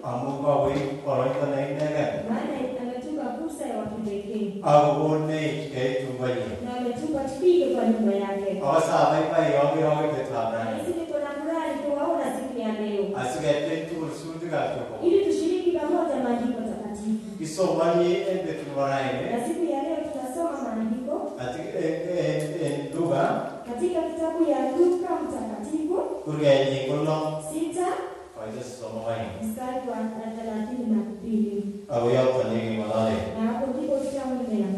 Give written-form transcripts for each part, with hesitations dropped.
Amuka wei poroita nei nega. Maana ametupa fursa ya kipekee. Agone ke tumbai. Na ametupa tupige kwa nyumba yake. Awasa mai yogi tetana. Sisi kuna furaha kuwaona siku ya leo. Asigete tusudiga to. Ili tushiriki pamoja maandiko takatifu. Isomani ende tuwaraine. Na siku ya leo tutasoma maandiko. Luka. Katika kitabu ya Luka mtakatifu. Kurgenyi kulo. 6. Faida somai. Mstari wa 32. Au yauta nyingi malale. Na hapo ndipo tutaendelea.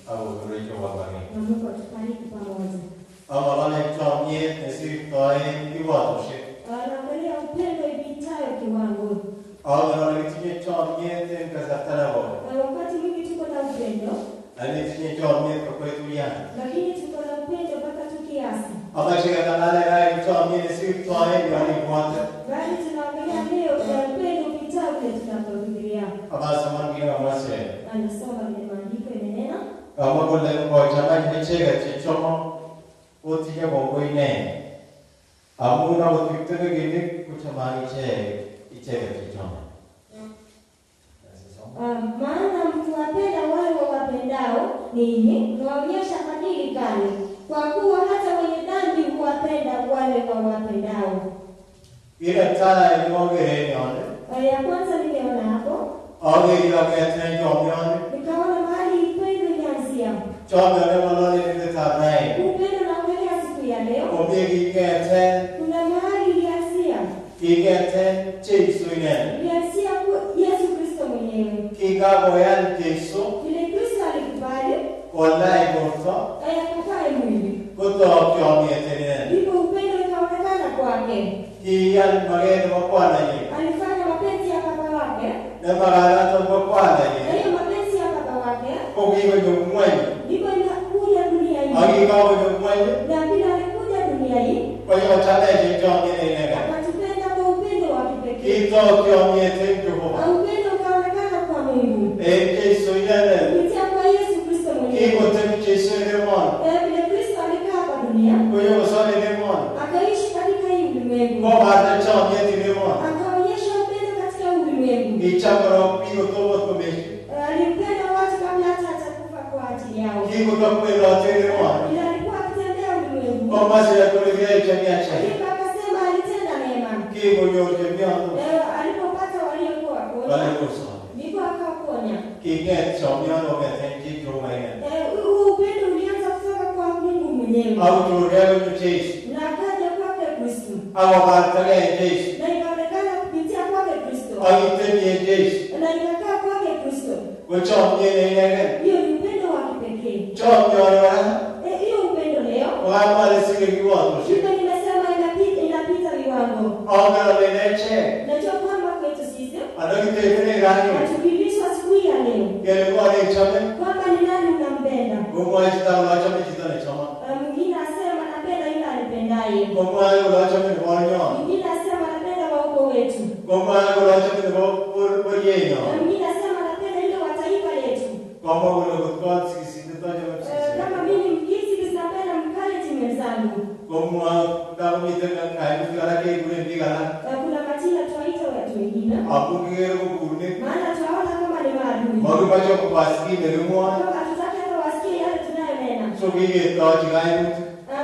Au kurejo wabani. Na Mungu atubariki pamoja. Malale chamye nesi toy iwatoshe. Anaangalia upendo ipitayo kiwango. Malale tinye chamye ten kazatanabo. Wakati mwingi tuko na upendo. Ani tinye chamye kwa kwetu yana. Lakini tuko na upendo mpaka tu kiasi. Amashika kanale rai chamye nesi toy yani mwata. Bali tunaangalia leo upendo upitao kile tunapofikiria. Abasamangi amase. Anasoma ile maandiko imenena. Kama kule kwa chama chega chichomo otiya bongoine. Amuna utitege gini kuchamani ichega chichomo. Maana mkiwapenda wale wawapendao ninyi, mwaonyesha fadhili gani? Kwa kuwa hata wenye dhambi huwapenda wale wawapendao. Ile tala iliyongere yone. Ya kwanza nimeona hapo. Age ya kete yone. Nikaona mahali upendo ulianzia. Chombe ne malone ni tabai. Upendo unaangalia siku ya leo. Omegi kete. Kuna mahali ulianzia. Kigete Yesu ine. Ulianzia Yesu Kristo mwenyewe. Kigaboyan Yesu. Ile Kristo alikubali. Wallahi borsa. Akakaa mwili. Kuto kyomye tene. Ndipo upendo ukaonekana kwake. Kiyan magene mapwana ye. Alifanya mapenzi ya baba wake. Na magana to mapwana ye. Na hiyo mapenzi ya baba wake. Kogiwe jumwani. Ndipo inakuja dunia hii. Agigawe jumwani. Na bila alikuja dunia hii. Kwa hiyo chale kyomye nega. Akatupenda kwa upendo wa kipekee. Kito kyomye tenjo. Na upendo ukaonekana kwa Mungu. Yesu ine. Kupitia kwa Yesu Kristo mwenyewe. Kiko temi Yesu ine mon. Vile Kristo alikaa hapa dunia. Kwa hiyo sone ine mon. Akaishi katika hii ulimwengu. Kwa hata kyomye ine mon. Akaonyesha upendo katika ulimwengu. Ichakoro pigo tobo komeshi. Alimpenda watu kabla hata hajakufa kwa ajili yao. Kiko tokwelo tene mon. Bila alikuwa akitembea ulimwengu. Kwa masi ya kulegea chamia chai. Ndipo akasema alitenda mema. Kiko nyote miangu. Alipopata waliokuwa wagonjwa. Wale kusa. Ndipo akawaponya. Kike chamia no metenti kromaine. Huu upendo ulianza kutoka kwa Mungu mwenyewe. Au turego tuchisi. Na akaja kwake Kristo. Au bartale jeshi. Na ikaonekana kupitia kwake Kristo. Au temi jeshi. Na ikakaa kwake Kristo. Wachamye nege. Hiyo ni upendo wa kipekee. Chamya wa. Hiyo upendo leo. Wama lesike kiwato. Shida nimesema inapita viwango. Agara leneche. Najua kwamba kwetu sisi. Adakite kene gani. Atufundishwa siku ya leo. Kene wale chame. Kwamba ni nani unampenda. Gomwa jita la chame jita ne chama. Mwingine asema napenda yule anipendaye. Gomwa la chame ne wanyo. Mwingine asema napenda wa ukoo wetu. Gomwa la chame ne bo yenyo. Mwingine asema napenda yule wa taifa letu. Gomwa ulo kwa sisi nitaje msisi. Kama mimi mkisi napenda mkale timu zangu. Gomwa kama mitaka kai kala ke gure digala. Kuna majina tuwaita watu wengine. Apungere ko kurne. Maana tunaona kama ni maadui. Magu bacho ko basiki ne rumwa. Hatutaki hata wasikie yale tunayonena. So bige to jigai mut.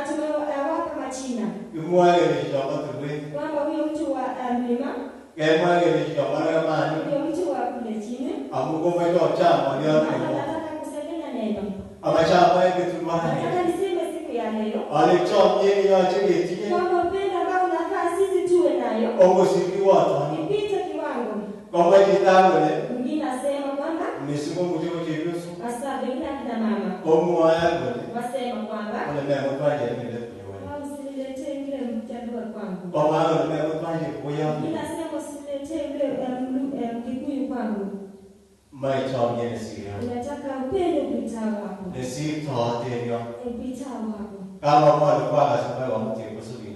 Tumewapa majina. Rumwa ne shamba tuwe. Kwamba huyo mtu wa mlima. Kema ne shamba na mani. Huyo mtu wa kule chini. Amugo bacho chama ndio. Nataka kusema neno. Amachapa yetumani. Nataka niseme siku ya leo. Alichamye ni aje tiye. Kwamba upendo ambao unafaa sisi tuwe nayo. Ongo siki watu. Ipite kiwango. Kwamba jitangole. Mwingine asema kwamba Nisimo mutiko chebiusu. asabe ina kina mama. Omu ayagole. Wasema kwamba Ole memo twaje ni lepo yoni. usiniletee yule mjadua kwangu. Baba ole memo twaje kuya. Mwingine asema usiniletee yule mkikuyu kwangu. Mai chamye ni siya. Unataka upendo upitao wako. Nesi toate yo. Upitao wako. Kama mwana kwa sababu wa mtu kusudi.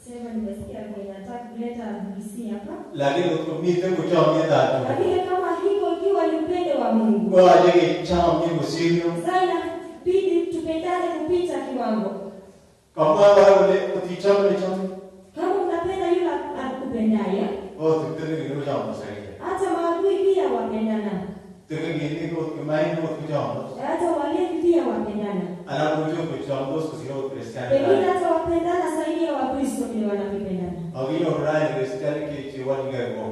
Sema nimesikia ninataka kuleta hisia hapa. Lakini utumite kuchamye tatu. Lakini kama hivyo ikiwa ni upendo wa Mungu. Kwa ajili chamye kusio. Sana bidi tupendane kupita kiwango. Kama wale utichamye chamye. Kama unapenda yule akupendaye. Oh, tukitaka ni ndio jambo sahihi. Hata pia wapendana. Tegengeni ko kemain ko kujamos. Hata walevi pia wapendana. Anakuja kujamos kusio Kristiani. Pengine hata wapendana zaidi ya Wakristo vile wanavyopendana. Awino rai Kristiani ke chiwani ngego.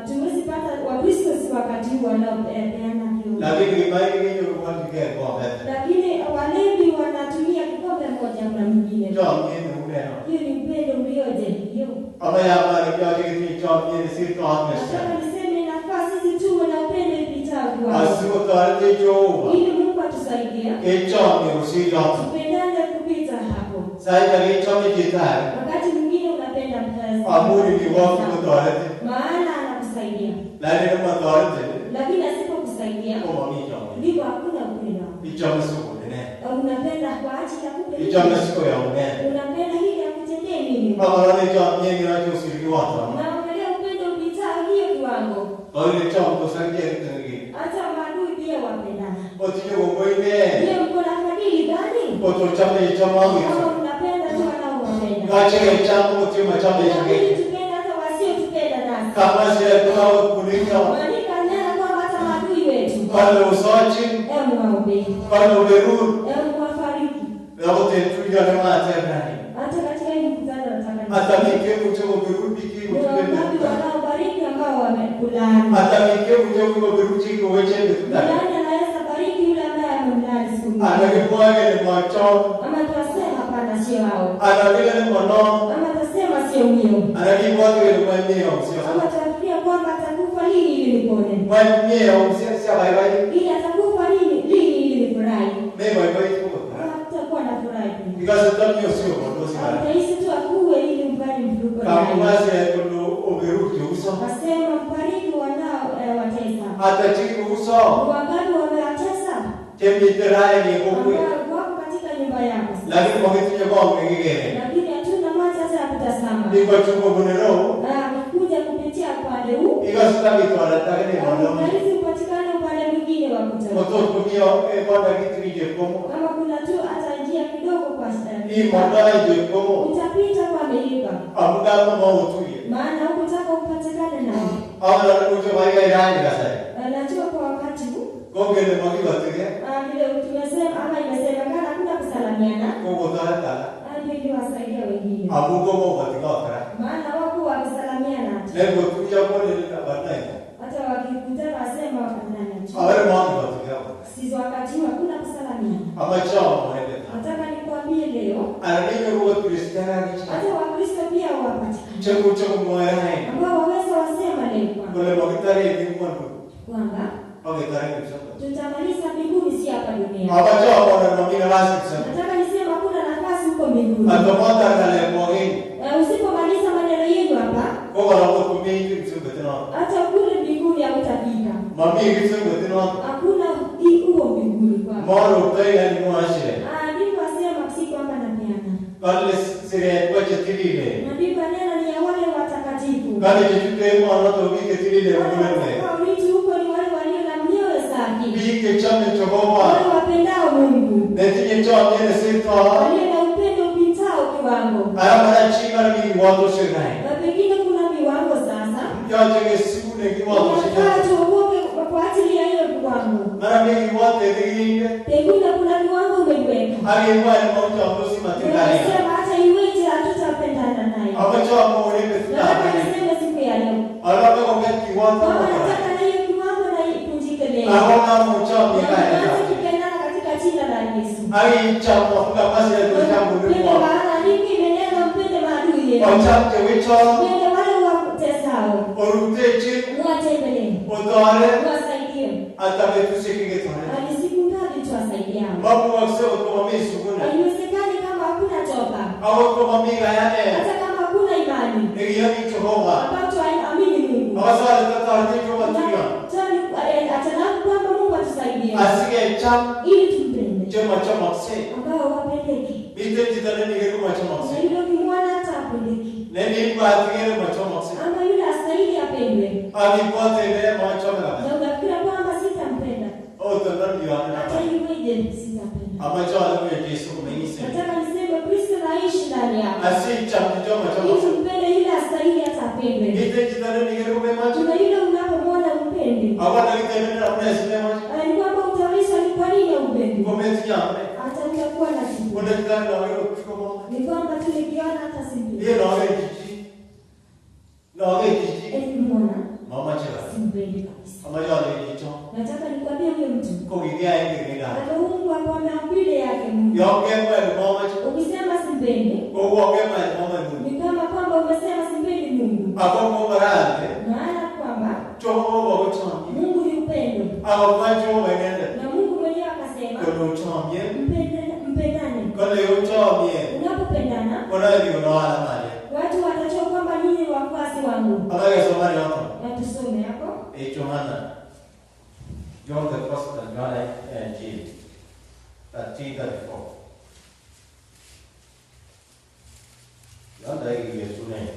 Tumewezi pata Wakristo si wakati wanaopeana hiyo. Lakini kemain ngego kwa ngego mbele. Lakini walevi wanatumia kikombe moja na mwingine. John yeye uneno. Hiyo ni upendo ulioje hiyo. Ama ya mara kwa kile John yeye si toa Nataka niseme inafaa sisi tuwe na upendo ipitao kwa. Asiko tare jo. Ili Mungu atusaidie. John yeye si John. Tupendane kupita hapo. Sasa ile John kitare. Wakati mwingine unapenda mzazi. Amuri ni wako kutare. Maana anakusaidia. Lakini kama tare. Lakini asipokusaidia. Kama mimi John. Ndipo hakuna upendo. John sio ne. Unapenda kwa ajili ya kupenda. John sio ya ne. Unapenda hili akutendee nini? Baba wale John yeye anacho siliwata. Na angalia upendo upitao hiyo kiwango. Wale John kusaidia kitu. Hata maadui pia wapendana. Otiye gogoine. Je, mko na fadhili gani? Oto chama chama. Kama unapenda tu wanaowapenda. Gache chama otiye chama chama. Tupenda hata wasiotupenda nasi. Kama sile kwa kunika. Maandiko yanasema kwamba hata maadui wetu. Pale usochi. Mwaombe. Pale uberu. Mwafariki. Na wote tuja na mate ndani. Hata katika hii mkutano nataka. Hata mike mchoko beru biki utupende. Wanaobariki ambao wamekulani. Hata mike mchoko beru chiko weche ndani. Nani anaweza bariki yule ambaye amemlani siku moja? Anakipwaga ni macho. Ama tunasema hapana sio hao. Anavile ni mkono. Ama tunasema sio huyo. Anakipwaga ni mwemeo sio. Ama tunafikiria kwamba atakufa lini ili nipone. Mwemeo sio bye bye. Ili atakufa lini ili nifurahi. Mimi bye bye tu. Hatakuwa na furaha. Because tamio sio ndosi sana. Ataishi tu akuwe ili mpani mfuko. Kama basi ndio oberuti uso. Nasema mfariki wanao watesa. Hata chiki uso. Wangapi wamewatesa? Kemiterai ni kokwe. Wako katika nyumba yako. Lakini wakati kwa ngegere. Lakini hatuna macho hata ya kutazama. Niko chungo bonero. Kuja kupitia upande huu. Ikasita mitwala takeni mondo. Hizi upatikane upande mwingine wa kutazama. Moto kumio kwenda kitu kije komo. Kama kuna tu hata njia kidogo kwa stani. Hii mondo ije komo. Utapita kwa milima. Amuga mama utuye. Maana hukutaka upatikane nao. Awala kuja baiga ndani kasa. Najua kwa wakati huu. Kongele magiwa tege. Vile tumesema ama imesemekana hakuna kusalamiana. Kongo tata. Ndio wasaidia wengine. Abugo mo katika wakara. Maana wako wakisalamiana. Leo tuja pole na baadaye. Hata wakikutana wasema wakandana. Awale mwanzo katika. Sisi wakati huu hakuna kusalamiana. Ama chao mwende. Nataka nikwambie leo. Ananime ruwa Kristiani. Hata Wakristo pia wapatikana. Cheko mwarai. Ambao waweza wasema leo Kule magitari ni mwanzo. kwamba Magitari ni mwanzo. tutamaliza mbinguni si hapa duniani. Abacho wana nomina lasi kusema. Nataka niseme hakuna nafasi huko mbinguni. Atomota ngale mwageni. Usipomaliza maneno yenu hapa, Kwa wala watu mingi msungu tena. hata kule mbinguni hautafika. Mami msungu tena. Hakuna huo mbinguni kwa. Moro tena ni mwashire. Ndivyo asema si kwamba napeana. Kale sire kwa tilile. Ndivyo neno ni ya wale watakatifu. Kale chukue mwana to bike tilile ngulene. Watu huko ni wale walio na mioyo safi. Bike chame chogoba. Wale wapendao Mungu. Netinye chama yene sita. Walio na upendo upitao kiwango. Ayamara chima ni watu shirai. Na pengine kuna viwango sasa. Yaje siku ne kiwatu shirai. Watu wote kwa ajili ya hiyo viwango. Mara mingi watu ndio. Pengine kuna viwango umeweka. Alikuwa ni mmoja wa mdosi matendani. Sema hata iweje hatutapendana naye. Abacho amore pesa. Nasema siku ya leo. Alafu kwa kiwango. Kama nataka na hiyo kiwango na ipunjike leo. Aona mchami kaya. Tukipendana katika jina la Yesu. Ai chama kwa basi ya jambo Pende leo. maana hiki imenena mpende maadui yenu. Ochapte wicho. Pende wale wakutesao. Orutechi. Watembelee. Odare. Wasaidie. Atabetusikike tone. Hadi siku ngapi tuwasaidiana? Babu wakisema kwa mimi sukuna. Haiwezekani kama hakuna toba. Au kwa mimi yane. Hata kama hakuna imani. Ngiani Jehova. Ambacho haamini Mungu. Awasala tataariti kwa matuya. Atanamu kwamba Mungu atusaidie. Asige cham. Ili tumpende. Chema chama kse. Ambao wapendeki. Bite jitane ni kama chama Na kse. yule kimwana hata apendeki. Neni mbatigere machama kse. Ama yule astahili apendwe. Ani pote ne machama Na kse. unafikira kwamba sitampenda. Tandani yana. Hata iweje sitampenda. Amacho alamu ya Yesu kumenise. Nataka niseme Kristo naishi ndani yako. Asi chama Ili tumpende yule astahili hata apendwe. Bite jitane ni kama Kuna yule unapomwona umpende. Baba nalitenda na kuna sinema. Ni kwamba utaulizwa ni kwa nini upendi. Komenti yame. Hata utakuwa na jibu. Kuna kitanda na wewe kama. Ni kwamba tulikiona hata simbi. Yeye na wewe jiji. Na wewe jiji. Mbona? Mama chela. Simpendi kabisa. Ama yale jicho. Nataka nikwambie huyo mtu. Kwa gigea yake ngida. Mungu akwambia mbele yake Mungu. Yoke kwa mama chela. Ukisema simpendi. Kwa woke kwa mama Mungu. Ni kama kwamba umesema simpendi Mungu. Hapo kwa barande. Maana kwamba Chomo wa chombi. Mungu ni upendo. Au macho wenende. Na Mungu mwenyewe akasema Kwa chombi. Mpendane. Kwa leo chombi. Unapopendana, Kuna ndio unaona mali. watu watajua kwamba nyinyi ni wafuasi wangu. Alaga somali hapo. Na tusome hapo. Johanna. John the first John and James. 13:34. Ndio hii Yesu ne.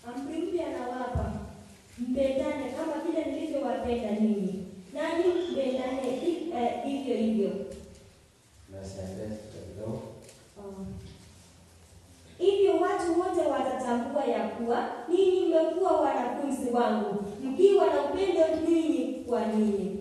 Amri mpya nawapa, mpendane kama vile nilivyowapenda ninyi, nanyi mpendane hivyo hivyo. Hivyo watu wote watatambua ya kuwa ninyi mmekuwa wanafunzi wangu, mkiwa na upendo ninyi kwa ninyi.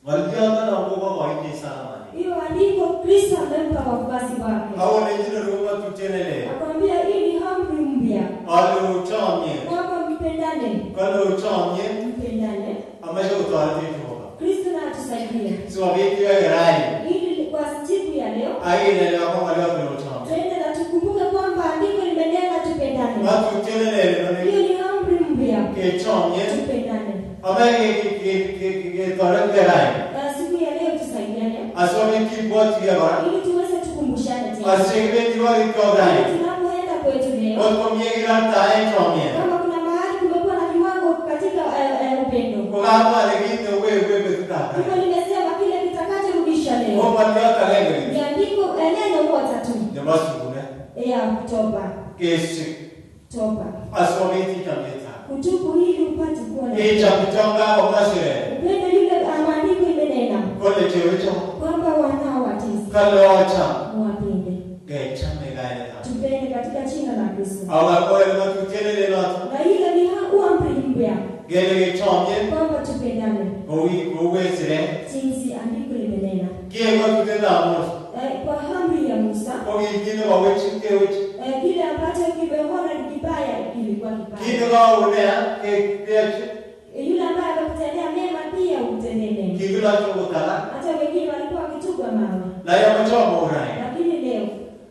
Waliona na Mungu mwaite sana. Hiyo andiko Kristo amempa wafuasi wake. Hao ni jina Roma tutenele. Akwambia hili amri mpya. Wale uchamye. Kwamba mpendane. Wale uchamye. Mpendane. Amesha utaati Jehova. Kristo na atusaidie. So vipi ya rai. Ili kwa siku ya leo. Aina leo kama leo uchamye. Twende na tukumbuke kwamba andiko limenena tupendane. Watu tutenele. Hiyo ni amri mpya. Kechamye. Tupendane. Ambaye taratibu rai. Siku ya leo tusaidiane. Asome kiboti ya bara. Ili tuweze tukumbushane tena. Aseme diwali kwa rai. Tunapoenda kwetu leo. Kwa miega tae chomye. Kama kuna mahali kumekuwa na kiwango katika upendo. Kwa hapa lakini wewe tutaka. Hivyo nimesema kile kitakacherudisha leo. Kwa hata lengo. Ni andiko neno moja tu. Jamaa sikuna. Ya kutoba. Kesi. Toba. Asome tikameta. Kutubu ili upate kuona. Echa kutonga omashire. Upendo yule maandiko imenena. Kole chewecho. Kwamba wanaowatiza. Kalocha. Muwapende. Gecha megaina. Tupende katika jina la Kristo. Awakoe na tutenele loto. Na ile ni amri mpya. Gele chomye. Kwamba tupendane. Uwezire. Jinsi andiko limenena. Kiego tutendamo. Kwa amri ya Musa. Kwa ingine wawechike. Kile ambacho kimeona ni kibaya kilikuwa kibaya. Kile waonea Yule ambaye amekutendea mema pia umtendee mema. kile chokotala. Hata wengine walikuwa wakitupa mawe. Na yamechomo urai. Lakini leo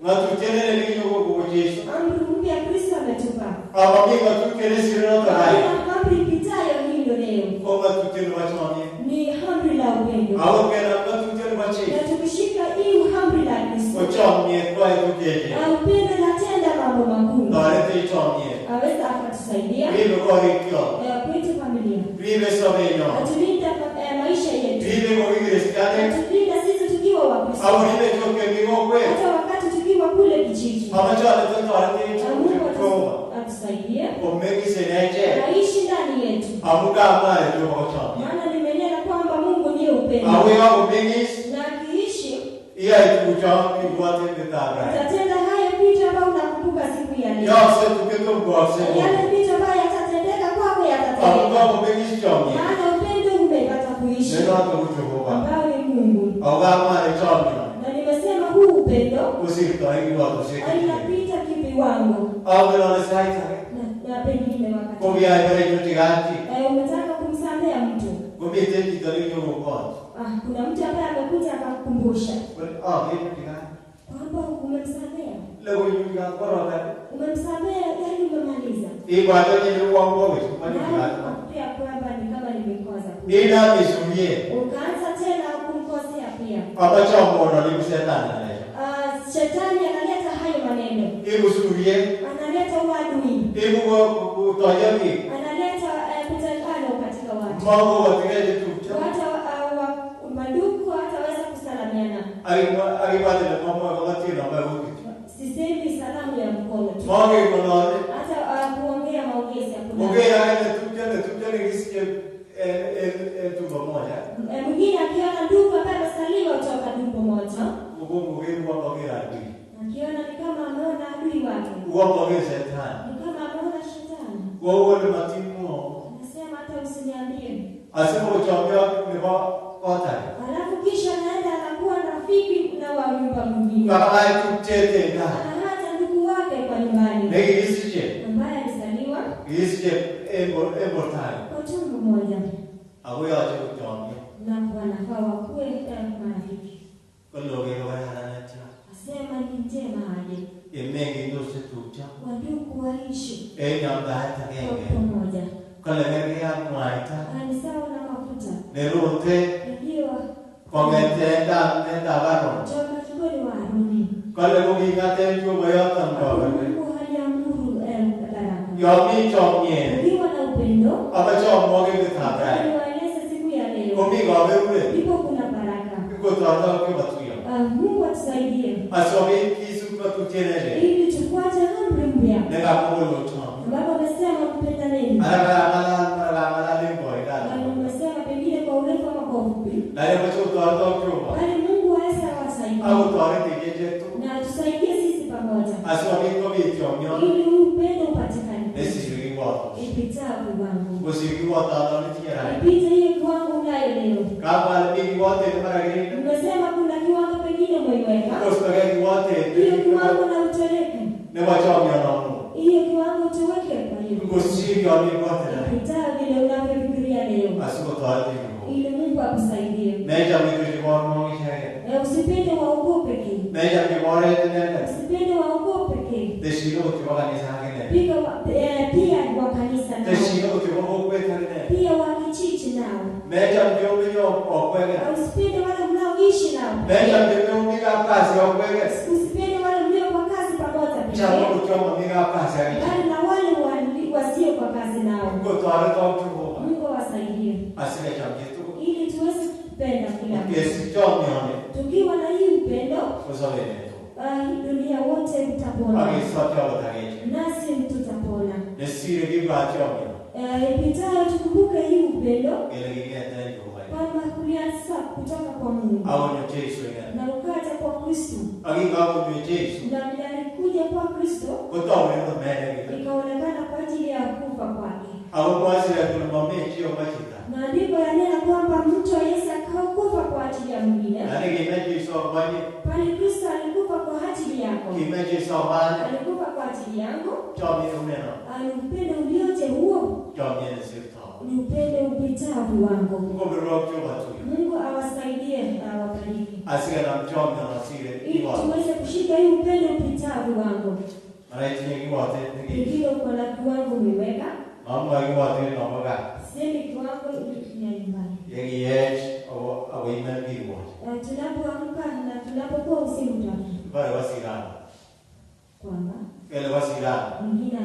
Watu tenele linyo kwa Yesu. amri mpya Kristo ametupa. Abaminga tukele sirino tarai. Amri ipitayo hilo leo. Kwa watu tenele wachomye. Ni amri la upendo. Awo kena watu tenele wachi. Na tukishika hii amri la Kristo. Wachomye kwa tukeje. Upendo natenda mambo makuu. Darete chomye. Aweza akatusaidia. Bibi kwa hikyo. Kwetu familia. Bibi somenyo. Atulinda maisha yetu. Bibi kwa Kristiane. Atulinda sisi tukiwa Wakristo. Au bibi choke miokwe. Hata wakati tukiwa kule kijiji. Amachale tutarate Mungu chokoma. atusaidie. Omegi seneje. Aishi ndani yetu. Amuka amare kwa chomye. Maana limenena kwamba Mungu ndiye upendo. Awe wao omegi. Na akiishi Iya ikuchomye kwa tendara. atatenda haya vitu ambayo unakumbuka siku ya leo. Yose tuketo kwa Yale vitu ambayo yatatendeka kwako Amuka yatatendeka. omegi chomye. Maana upendo umepata kuishi. Neno hapo Jehova. Ambao ni Mungu. Au amare chomye. Na nimesema huu upendo Usirito hivi watu sisi. hainapita kiviwango. Au na saita. Na pengine wakati. Kwa ya ibere yotigati. Umetaka kumsamea mtu. Kwa bete kidogo kwa. Kuna mtu ambaye amekuja akakukumbusha. Hiyo yotigati. Kwamba umemsamea. Leo yotigati kwa roho. Umemsamea yani umemaliza. Hii bado ni uongo wewe. Pia kwamba ni kama nimekwaza. Ila misulie. Ukaanza tena kumkosea pia. Abacha mbona ni shetani naye. Shetani analeta hayo maneno. Hebu surie. Analeta uadui. Hebu kutoyami. Analeta kutengano katika watu. Mambo wategeje tu. Hata maduku hataweza kusalamiana. Alipata na mambo wakati na mambo. Sisemi salamu ya mkono tu. Mambo iko Hata kuongea maongezi hakuna. Ongea tujane kisikia tumbo moja. Mwingine akiona ndugu ambaye amesaliwa kutoka tumbo moja. Kuomba shetani. Ni kama ameona shetani. Wewe matimu. Anasema hata usiniambie. Asema uchaambia ni kwa Alafu kisha anaenda anakuwa rafiki na wa nyumba mwingine. Kama haikutete na. Hata ndugu wake kwa nyumbani. Negi isije. Ambaye alizaliwa. Isije time. Kwa tumbo moja. Awe aje kuchaambia. Na wanafaa wakuwe marafiki. Kwa loge hana. Asema ni njema aje. Mengi ndio tucha. Wandugu waishi. Nyamba hata Kwa pamoja. Kale ngeri ya mwaita. Ni sawa na mafuta. Nerote. Ndio. Kongetenda nenda baro. Choma chukoni wa Haruni. Kale mugikate ndio bayata mbaga. Mungu haliamuru baraka. Yomi chomye. Ukiwa na upendo. Abacho mwoge kutaka. Niwaeleze siku ya leo. Komiga wewe. Ndipo kuna baraka. Iko tata kwa batuya. Mungu atusaidie. Asomi kisu kwa tutenele. Ili tufuate amri mpya. Nega kumolo choma. Baba amesema kupenda nini? Ala limbo ida. Amesema pengine kwa urefu ama kwa ufupi. Na leo tata kwa. Bali Mungu aweza kuwasaidia. Au tare tegeje tu. Na tusaidie sisi pamoja. Asomi kwa bichomyo. Ili upendo upatikane. Nesiri kwa. Ipita wangu. Usiki kwa tata ni tiara. Ipita hiyo kiwango unayo leo. Kama ni wote maragini. Umesema kuna kiwango pengine umeiweka. Koskageni wote. Hiyo kiwango na utoweke. Ne wachomyo na Mungu. Hiyo kiwango utoweke kwa hiyo. Ngosiri wa ni wote na. Ipita vile unavyofikiria leo. Asuko tawati. Ili Mungu akusaidie. Neja mtu kwa Mungu shaya. Usipende waogope pekee. Neja kimore tena. Usipende waogope pekee. Deshiro kwa kanisa hangine. Pia wa kanisa nao. Deshiro kwa Mungu tena. Pia wa kijiji nao. Neja mjombe okwege. Usipende wale mnaoishi nao. Neja mjombe kazi okwege. Usipende wale mlio kwa kazi pamoja pekee. Chama kuchoma miga kazi. Bali na wale wasio kwa kazi nao. Mungu tawale kwa Mungu awasaidie. Asile chamkitu. Ili tuweze kupenda kila mtu. Kesi chomyo. Tukiwa na hii upendo, Usole. dunia wote utapona. Agisota watageje. Nasi tutapona. Nesire giba chomyo. Ipitayo tukumbuke hii upendo. Gelegea tena kwa. Kwamba kulianza kutoka kwa Mungu. Aonyo Yesu ya. Na ukaja kwa Kristo. Agiga kwa Yesu. Na alikuja kwa Kristo. Kutoa neno mbele. Ikaonekana kwa ajili ya kufa kwake. Au basi ya kulomame chio machita. Na ndipo yanena kwamba mtu Yesu akakufa kwa ajili ya mwingine. Nani kimeji sobani? Bali Kristo alikufa kwa ajili yako. Kimeji sobani. Alikufa kwa ajili yangu. Chomi umeno. Upendo ulioje huo? Chomi nisirto. Ni upendo upitao viwango. Mungu birokyo watu. Mungu awasaidie na awabariki. Asiga na mchomi na nasire. Ili tuweze kushika hii upendo upitao viwango. Maraiti nyingi wote. Ndio kuna kiwango umeweka. Mambo yangu wote na mboga. Sema kiwango ni nyumbani. Yegi yesh au imani wote. Tunapoamka na tunapokuwa usiku Bale wasira. kwamba Ele wasira. mwingine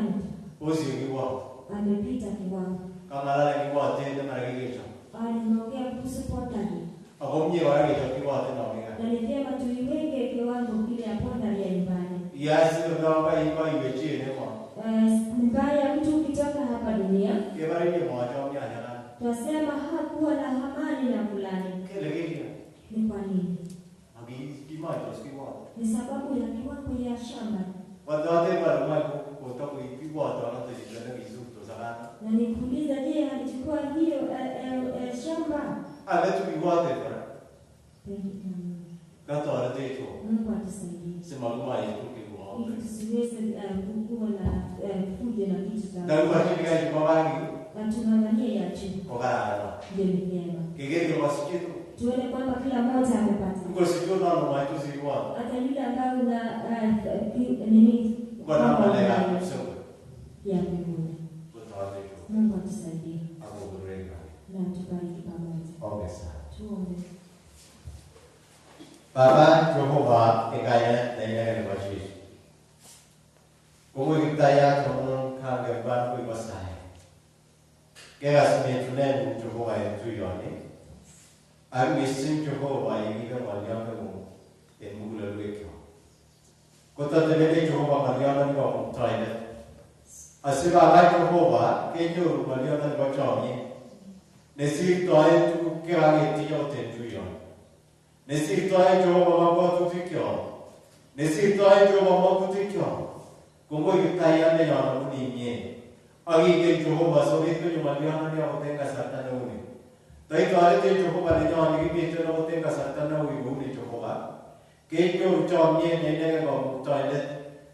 Usiku wote. amepita kiwango. Kama lala ni wote ndio maragicho. Aliongea kuhusu potari. Akomye waragicho kwa wote na mboga. Na ni vyema tuiweke kiwango kile ya potari ya nyumbani. Yasi ndio kwa imeje ne kwa. Mbaya mtu ukitoka hapa dunia. Yebariki mmoja mnyanya. Tunasema hakuwa na amani na fulani. Kile Ni kwa nini? Kimacho sikiwa. Ni sababu ya kiwango ya shamba. Watu wote bado kutoka kuipiwa watu wanataka vizuri sana. Na nikuuliza, je, alichukua hiyo shamba? Letu biwate para. Gato aratecho. Mungu atusaidie. Sema lugha yetu kwa. Ili tusiweze kuwa na fujo na kitu cha. Ndio kwa chini ya jibabangi. Na tunang'ania ya chini. Kwa kana. Ndio ni vyema. Kigeni kwa sikitu. Tuone kwamba kila mmoja amepata. Kwa sikitu na mama tu siwa. Hata yule ambaye una nini? Kwa namna ya kusema. Ya mbinguni. Mungu atusaidie. Akubureka. Na tubariki pamoja. Okay sana. Tuombe. Baba Jehova ikaya nene kwa Yesu. Mungu kitaya tumun kanga ban ku basai. Kaya simetune Jehova yetu yoni. Ami sim Jehova yinga wanyanga mu emu lelwekyo. Kota tele Jehova wanyanga ko mtaida. Asiba ba Jehova kenyo wanyanga ko choni. Nesi toy tu kaya yetiyo tentu yoni. Nesi toy Jehova mabutu tikyo. Nesi toy Jehova mabutu tikyo. Kungoi Kiptaiyat nenyon amun inye. Akingen Jehova sobet konyo ng'olyon akot eng kasarta neuni. Taitoretech Jehova nenyon nekimiten akot eng kasarta neui kouni Jehova. Kenyoru chomyet ne inegei Kamuktaindet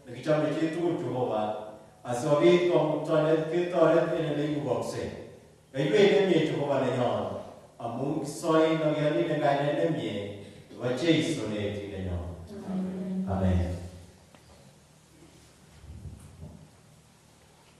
nekichome chitugul Jehova. Asikobit Kamuktaindet ketoret en ole imukoksei. Kaiwech nemie Jehova nenyon amun kisoin ak keyonin eng kainet nemie nebo Jeiso netindenyon. Amen.